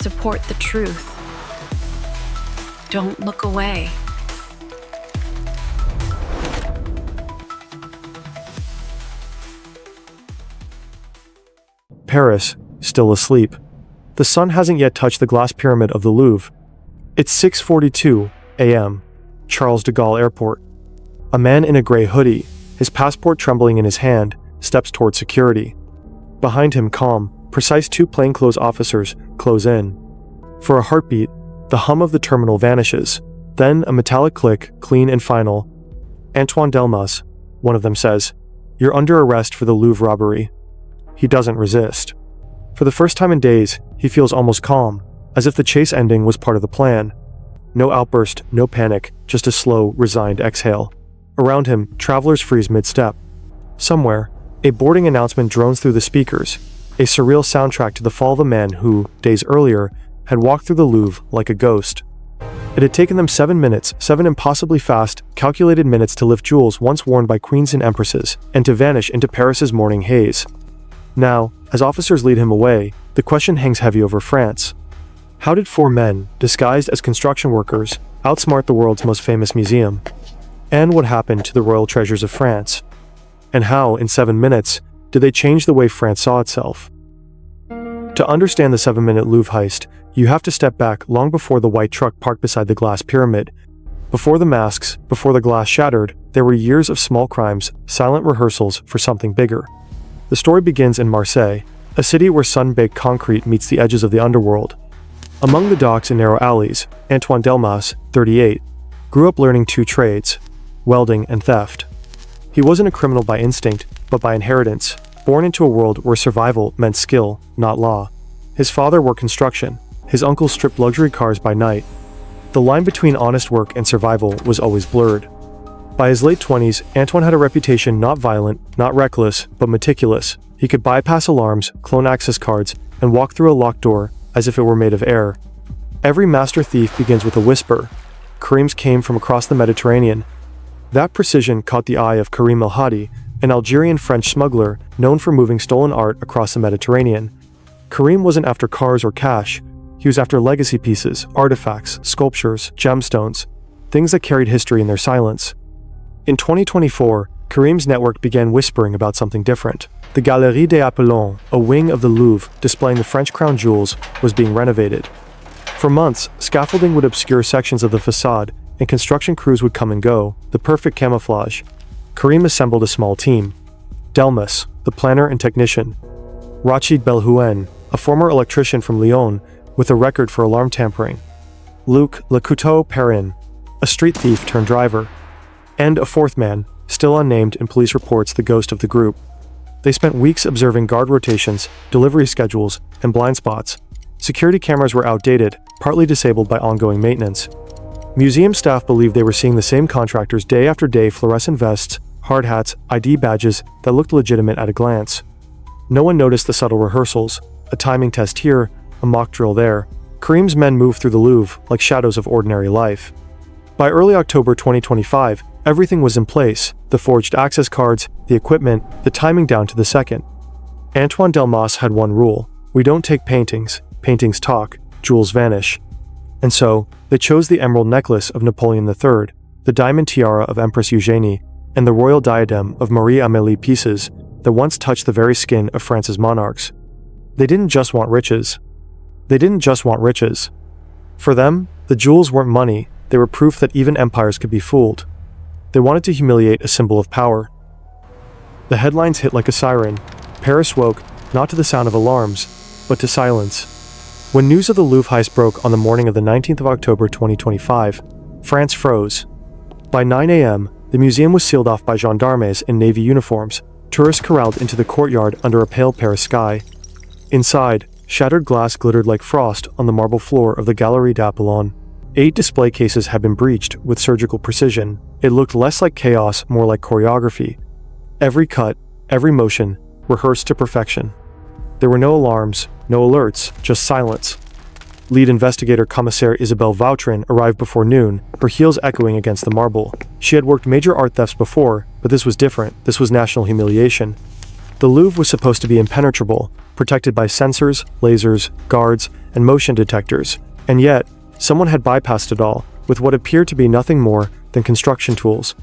support the truth. Don't look away. Paris, still asleep. The sun hasn't yet touched the glass pyramid of the Louvre. It's 6:42 a.m., Charles de Gaulle Airport. A man in a gray hoodie, his passport trembling in his hand, steps toward security. Behind him, calm, precise, two plainclothes officers close in. For a heartbeat, the hum of the terminal vanishes. Then a metallic click, clean and final. Antoine Delmas, one of them says, "You're under arrest for the Louvre robbery." He doesn't resist. For the first time in days, he feels almost calm, as if the chase ending was part of the plan. No outburst, no panic, just a slow, resigned exhale. Around him, travelers freeze mid-step. Somewhere, a boarding announcement drones through the speakers, a surreal soundtrack to the fall of a man who, days earlier, had walked through the Louvre like a ghost. It had taken them 7 minutes, 7 impossibly fast, calculated minutes to lift jewels once worn by queens and empresses, and to vanish into Paris's morning haze. Now, as officers lead him away, the question hangs heavy over France. How did 4 men, disguised as construction workers, outsmart the world's most famous museum? And what happened to the royal treasures of France? And how, in 7 minutes, did they change the way France saw itself? To understand the 7-minute Louvre heist, you have to step back long before the white truck parked beside the glass pyramid. Before the masks, before the glass shattered, there were years of small crimes, silent rehearsals for something bigger. The story begins in Marseille, a city where sun-baked concrete meets the edges of the underworld. Among the docks and narrow alleys, Antoine Delmas, 38, grew up learning 2 trades, welding and theft. He wasn't a criminal by instinct, but by inheritance, born into a world where survival meant skill, not law. His father worked construction, his uncle stripped luxury cars by night. The line between honest work and survival was always blurred. By his late 20s, Antoine had a reputation not violent, not reckless, but meticulous. He could bypass alarms, clone access cards, and walk through a locked door as if it were made of air. Every master thief begins with a whisper. Karim's came from across the Mediterranean. That precision caught the eye of Karim El-Hadi, an Algerian-French smuggler known for moving stolen art across the Mediterranean. Karim wasn't after cars or cash. He was after legacy pieces, artifacts, sculptures, gemstones, things that carried history in their silence. In 2024, Karim's network began whispering about something different. The Galerie des Apollons, a wing of the Louvre displaying the French crown jewels, was being renovated. For months, scaffolding would obscure sections of the facade, and construction crews would come and go, the perfect camouflage. Karim assembled a small team. Delmas, the planner and technician. Rachid Belhouen, a former electrician from Lyon with a record for alarm tampering. Luc Le Couteau Perrin, a street thief turned driver. And a 4th man, still unnamed in police reports, the ghost of the group. They spent weeks observing guard rotations, delivery schedules, and blind spots. Security cameras were outdated, partly disabled by ongoing maintenance. Museum staff believed they were seeing the same contractors day after day, fluorescent vests, hard hats, ID badges that looked legitimate at a glance. No one noticed the subtle rehearsals, a timing test here, a mock drill there. Karim's men moved through the Louvre like shadows of ordinary life. By early October 2025, everything was in place, the forged access cards, the equipment, the timing down to the second. Antoine Delmas had one rule: we don't take paintings, paintings talk, jewels vanish. And so, they chose the emerald necklace of Napoleon III, the diamond tiara of Empress Eugénie, and the royal diadem of Marie-Amélie pieces that once touched the very skin of France's monarchs. They didn't just want riches. For them, the jewels weren't money, they were proof that even empires could be fooled. They wanted to humiliate a symbol of power. The headlines hit like a siren. Paris woke, not to the sound of alarms, but to silence. When news of the Louvre heist broke on the morning of the 19th of October 2025, France froze. By 9 a.m., the museum was sealed off by gendarmes in navy uniforms. Tourists corralled into the courtyard under a pale Paris sky. Inside, shattered glass glittered like frost on the marble floor of the Galerie d'Apollon. 8 display cases had been breached with surgical precision. It looked less like chaos, more like choreography. Every cut, every motion, rehearsed to perfection. There were no alarms, no alerts, just silence. Lead investigator Commissaire Isabelle Vautrin arrived before noon, her heels echoing against the marble. She had worked major art thefts before, but this was different. This was national humiliation. The Louvre was supposed to be impenetrable, protected by sensors, lasers, guards, and motion detectors, and yet, someone had bypassed it all with what appeared to be nothing more than construction tools.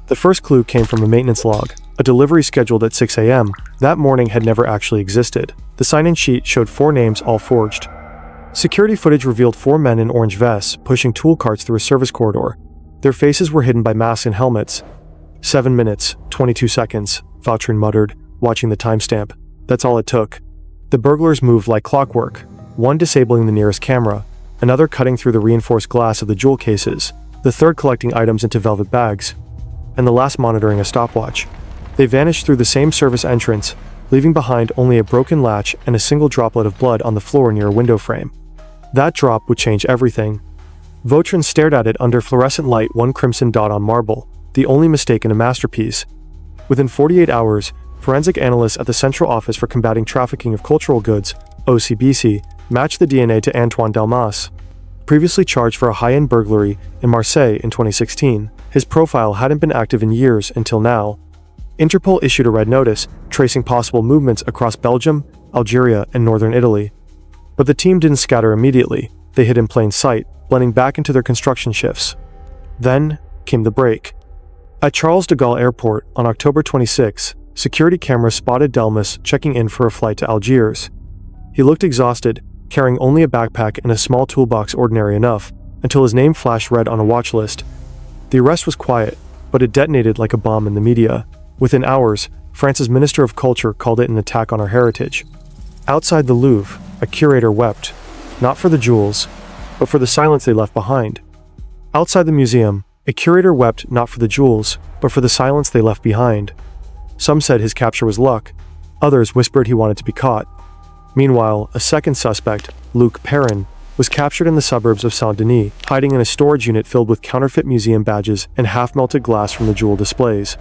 The first clue came from a maintenance log. A delivery scheduled at 6 a.m. that morning had never actually existed. The sign-in sheet showed 4 names, all forged. Security footage revealed 4 men in orange vests pushing tool carts through a service corridor. Their faces were hidden by masks and helmets. 7 minutes, 22 seconds, Vautrin muttered, watching the timestamp. That's all it took. The burglars moved like clockwork, one disabling the nearest camera, another cutting through the reinforced glass of the jewel cases, the third collecting items into velvet bags, and the last monitoring a stopwatch. They vanished through the same service entrance, leaving behind only a broken latch and a single droplet of blood on the floor near a window frame. That drop would change everything. Vautrin stared at it under fluorescent light, one crimson dot on marble, the only mistake in a masterpiece. Within 48 hours, forensic analysts at the Central Office for Combating Trafficking of Cultural Goods, OCBC, matched the DNA to Antoine Delmas. Previously charged for a high-end burglary in Marseille in 2016, his profile hadn't been active in years until now. Interpol issued a red notice, tracing possible movements across Belgium, Algeria, and northern Italy. But the team didn't scatter immediately. They hid in plain sight, blending back into their construction shifts. Then came the break. At Charles de Gaulle Airport on October 26, security cameras spotted Delmas checking in for a flight to Algiers. He looked exhausted, carrying only a backpack and a small toolbox ordinary enough, until his name flashed red on a watch list. The arrest was quiet, but it detonated like a bomb in the media. Within hours, France's Minister of Culture called it an attack on our heritage. Outside the Louvre, a curator wept, not for the jewels, but for the silence they left behind. Outside the museum, a curator wept not for the jewels, but for the silence they left behind. Some said his capture was luck, others whispered he wanted to be caught. Meanwhile, a second suspect, Luc Perrin, was captured in the suburbs of Saint-Denis, hiding in a storage unit filled with counterfeit museum badges and half-melted glass from the jewel displays.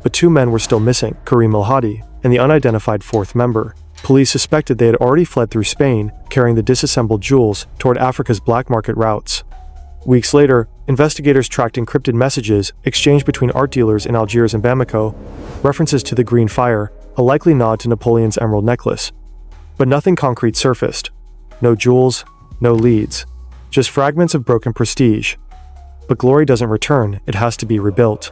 But 2 men were still missing, Karim El-Hadi and the unidentified 4th member. Police suspected they had already fled through Spain, carrying the disassembled jewels toward Africa's black market routes. Weeks later, investigators tracked encrypted messages exchanged between art dealers in Algiers and Bamako, references to the Green Fire, a likely nod to Napoleon's emerald necklace. But nothing concrete surfaced. No jewels, no leads. Just fragments of broken prestige. But glory doesn't return, it has to be rebuilt.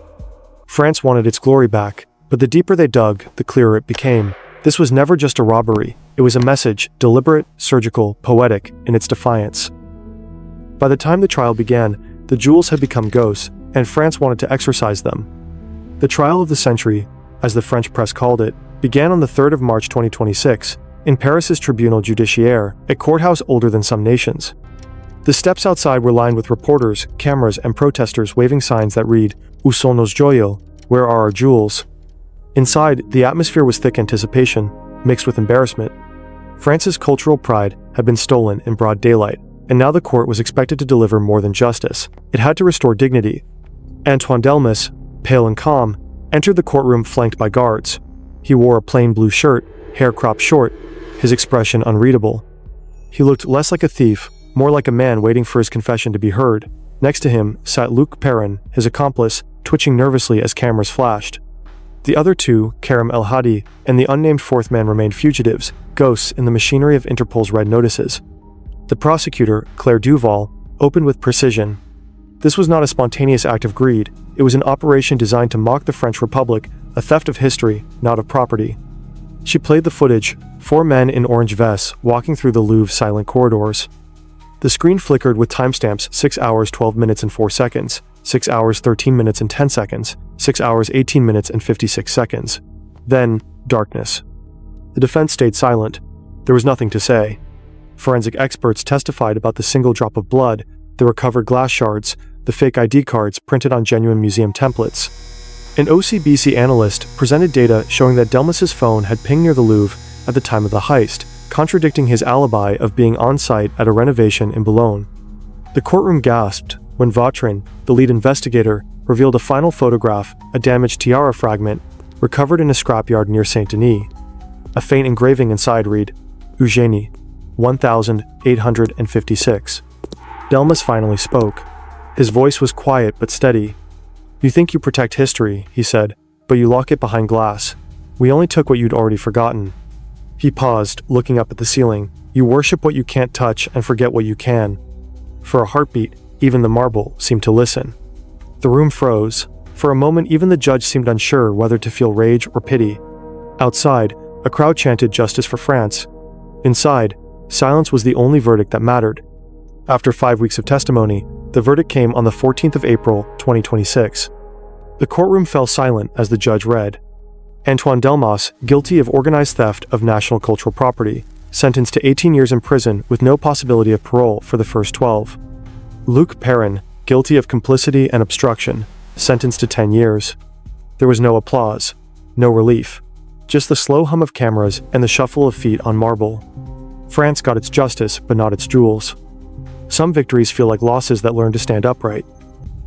France wanted its glory back, but the deeper they dug, the clearer it became. This was never just a robbery, it was a message, deliberate, surgical, poetic, in its defiance. By the time the trial began, the jewels had become ghosts, and France wanted to exorcise them. The trial of the century, as the French press called it, began on the 3rd of March 2026, in Paris's Tribunal Judiciaire, a courthouse older than some nations. The steps outside were lined with reporters, cameras, and protesters waving signs that read, "Où sont nos joyaux? Where are our jewels?" Inside, the atmosphere was thick anticipation, mixed with embarrassment. France's cultural pride had been stolen in broad daylight, and now the court was expected to deliver more than justice. It had to restore dignity. Antoine Delmas, pale and calm, entered the courtroom flanked by guards. He wore a plain blue shirt, hair cropped short, his expression unreadable. He looked less like a thief, more like a man waiting for his confession to be heard. Next to him sat Luc Perrin, his accomplice, twitching nervously as cameras flashed. The other 2, Karim El-Hadi and the unnamed 4th man, remained fugitives, ghosts in the machinery of Interpol's red notices. The prosecutor, Claire Duval, opened with precision. This was not a spontaneous act of greed, it was an operation designed to mock the French Republic, a theft of history, not of property. She played the footage, 4 men in orange vests walking through the Louvre's silent corridors. The screen flickered with timestamps 6 hours 12 minutes and 4 seconds, 6 hours 13 minutes and 10 seconds, 6 hours 18 minutes and 56 seconds. Then, darkness. The defense stayed silent. There was nothing to say. Forensic experts testified about the single drop of blood, the recovered glass shards, the fake ID cards printed on genuine museum templates. An OCBC analyst presented data showing that Delmas's phone had pinged near the Louvre at the time of the heist, contradicting his alibi of being on site at a renovation in Boulogne. The courtroom gasped when Vautrin, the lead investigator, revealed a final photograph, a damaged tiara fragment, recovered in a scrapyard near Saint-Denis. A faint engraving inside read, Eugénie, 1856. Delmas finally spoke. His voice was quiet but steady. "You think you protect history," he said, "but you lock it behind glass. We only took what you'd already forgotten." He paused, looking up at the ceiling. You worship what you can't touch and forget what you can. For a heartbeat, even the marble seemed to listen. The room froze. For a moment, even the judge seemed unsure whether to feel rage or pity. Outside, a crowd chanted justice for France. Inside, silence was the only verdict that mattered. After 5 weeks of testimony, the verdict came on the 14th of April, 2026. The courtroom fell silent as the judge read. Antoine Delmas, guilty of organized theft of national cultural property, sentenced to 18 years in prison with no possibility of parole for the first 12. Luc Perrin, guilty of complicity and obstruction, sentenced to 10 years. There was no applause, no relief, just the slow hum of cameras and the shuffle of feet on marble. France got its justice, but not its jewels. Some victories feel like losses that learn to stand upright.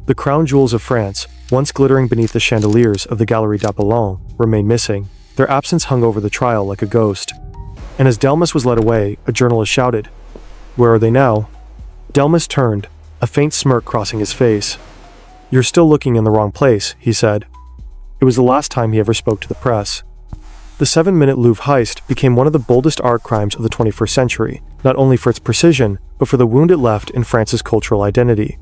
The crown jewels of France, once glittering beneath the chandeliers of the Galerie d'Apollon, remain missing. Their absence hung over the trial like a ghost. And as Delmas was led away, a journalist shouted, "Where are they now?" Delmas turned, a faint smirk crossing his face. "You're still looking in the wrong place," he said. It was the last time he ever spoke to the press. The 7-minute Louvre heist became one of the boldest art crimes of the 21st century, not only for its precision, but for the wound it left in France's cultural identity.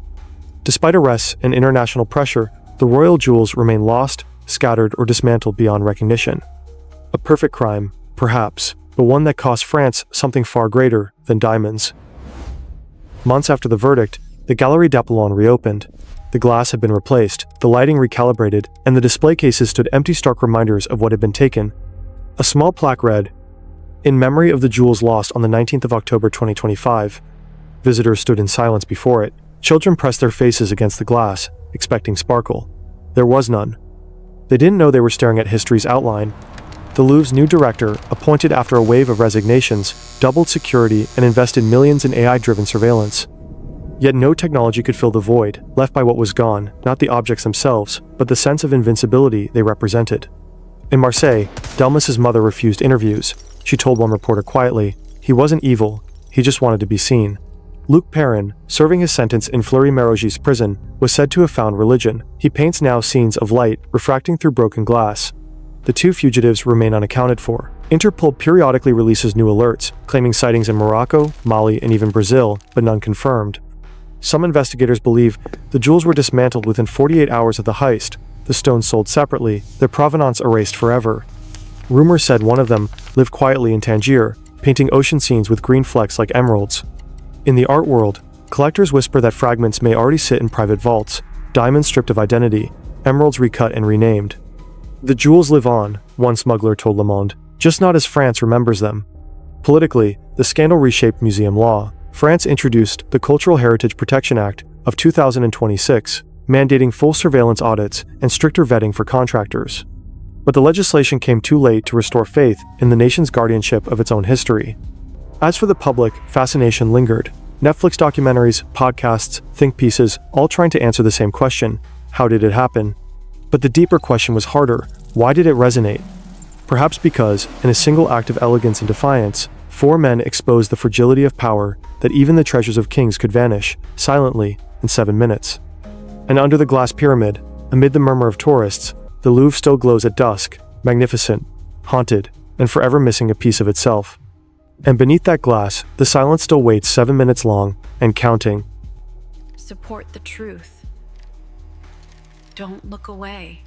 Despite arrests and international pressure, the royal jewels remain lost, scattered, or dismantled beyond recognition. A perfect crime, perhaps, but one that cost France something far greater than diamonds. Months after the verdict, the Galerie d'Apollon reopened. The glass had been replaced, the lighting recalibrated, and the display cases stood empty, stark reminders of what had been taken. A small plaque read, "In memory of the jewels lost on the 19th of October 2025. Visitors stood in silence before it. Children pressed their faces against the glass, expecting sparkle. There was none. They didn't know they were staring at history's outline. The Louvre's new director, appointed after a wave of resignations, doubled security and invested millions in AI-driven surveillance. Yet no technology could fill the void, left by what was gone, not the objects themselves, but the sense of invincibility they represented. In Marseille, Delmas's mother refused interviews. She told one reporter quietly, "He wasn't evil, he just wanted to be seen." Luc Perrin, serving his sentence in Fleury-Mérogis prison, was said to have found religion. He paints now scenes of light refracting through broken glass. The 2 fugitives remain unaccounted for. Interpol periodically releases new alerts, claiming sightings in Morocco, Mali, and even Brazil, but none confirmed. Some investigators believe the jewels were dismantled within 48 hours of the heist, the stones sold separately, their provenance erased forever. Rumors said one of them lived quietly in Tangier, painting ocean scenes with green flecks like emeralds. In the art world, collectors whisper that fragments may already sit in private vaults, diamonds stripped of identity, emeralds recut and renamed. "The jewels live on," one smuggler told Le Monde, "just not as France remembers them." Politically, the scandal reshaped museum law. France introduced the Cultural Heritage Protection Act of 2026, mandating full surveillance audits and stricter vetting for contractors. But the legislation came too late to restore faith in the nation's guardianship of its own history. As for the public, fascination lingered. Netflix documentaries, podcasts, think pieces, all trying to answer the same question: how did it happen? But the deeper question was harder: why did it resonate? Perhaps because, in a single act of elegance and defiance, 4 men exposed the fragility of power, that even the treasures of kings could vanish, silently, in 7 minutes. And under the glass pyramid, amid the murmur of tourists, the Louvre still glows at dusk, magnificent, haunted, and forever missing a piece of itself. And beneath that glass, the silence still waits 7 minutes long, and counting. Support the truth. Don't look away.